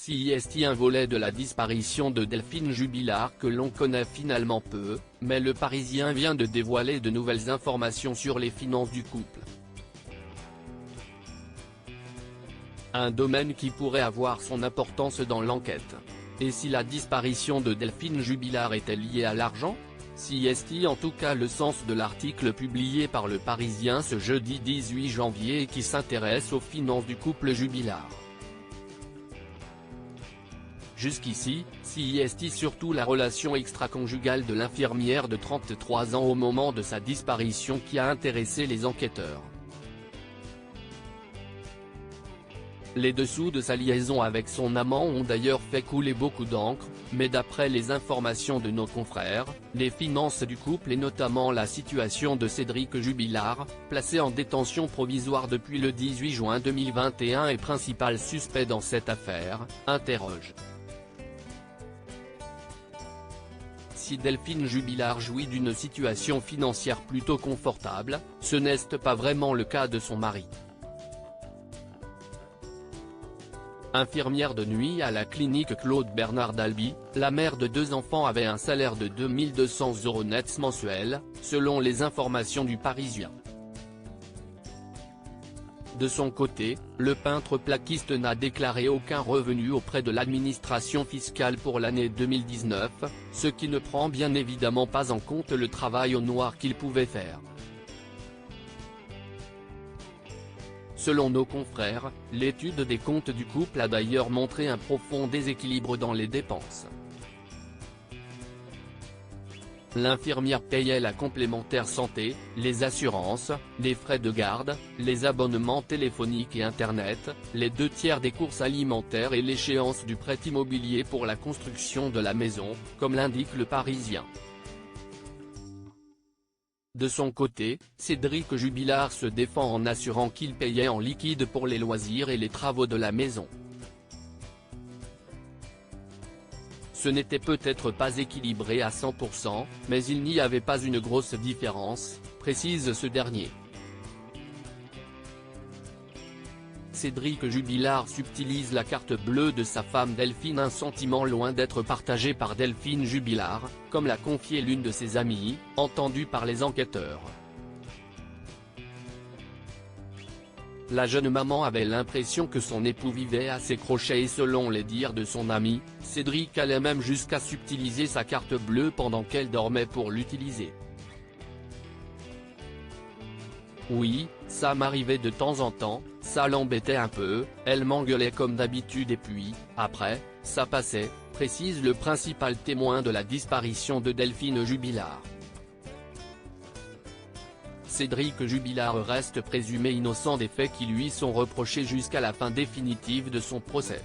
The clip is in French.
CIST. Un volet de la disparition de Delphine Jubilard que l'on connaît finalement peu, mais Le Parisien vient de dévoiler de nouvelles informations sur les finances du couple. Un domaine qui pourrait avoir son importance dans l'enquête. Et si la disparition de Delphine Jubilard était liée à l'argent ? CIST, en tout cas le sens de l'article publié par Le Parisien ce jeudi 18 janvier et qui s'intéresse aux finances du couple Jubilard. Jusqu'ici, CIST surtout la relation extra-conjugale de l'infirmière de 33 ans au moment de sa disparition qui a intéressé les enquêteurs. Les dessous de sa liaison avec son amant ont d'ailleurs fait couler beaucoup d'encre, mais d'après les informations de nos confrères, les finances du couple et notamment la situation de Cédric Jubilard, placé en détention provisoire depuis le 18 juin 2021 et principal suspect dans cette affaire, interrogent. Si Delphine Jubilard jouit d'une situation financière plutôt confortable, ce n'est pas vraiment le cas de son mari. Infirmière de nuit à la clinique Claude Bernard d'Albi, la mère de 2 enfants avait un salaire de 2 200 € nets mensuels, selon les informations du Parisien. De son côté, le peintre plaquiste n'a déclaré aucun revenu auprès de l'administration fiscale pour l'année 2019, ce qui ne prend bien évidemment pas en compte le travail au noir qu'il pouvait faire. Selon nos confrères, l'étude des comptes du couple a d'ailleurs montré un profond déséquilibre dans les dépenses. L'infirmière payait la complémentaire santé, les assurances, les frais de garde, les abonnements téléphoniques et Internet, les 2/3 des courses alimentaires et l'échéance du prêt immobilier pour la construction de la maison, comme l'indique Le Parisien. De son côté, Cédric Jubilard se défend en assurant qu'il payait en liquide pour les loisirs et les travaux de la maison. Ce n'était peut-être pas équilibré à 100%, mais il n'y avait pas une grosse différence, précise ce dernier. Cédric Jubilard subtilise la carte bleue de sa femme Delphine, un sentiment loin d'être partagé par Delphine Jubilard, comme l'a confié l'une de ses amies, entendue par les enquêteurs. La jeune maman avait l'impression que son époux vivait à ses crochets et selon les dires de son ami, Cédric allait même jusqu'à subtiliser sa carte bleue pendant qu'elle dormait pour l'utiliser. Oui, ça m'arrivait de temps en temps, ça l'embêtait un peu, elle m'engueulait comme d'habitude et puis, après, ça passait, précise le principal témoin de la disparition de Delphine Jubilard. Cédric Jubilard reste présumé innocent des faits qui lui sont reprochés jusqu'à la fin définitive de son procès.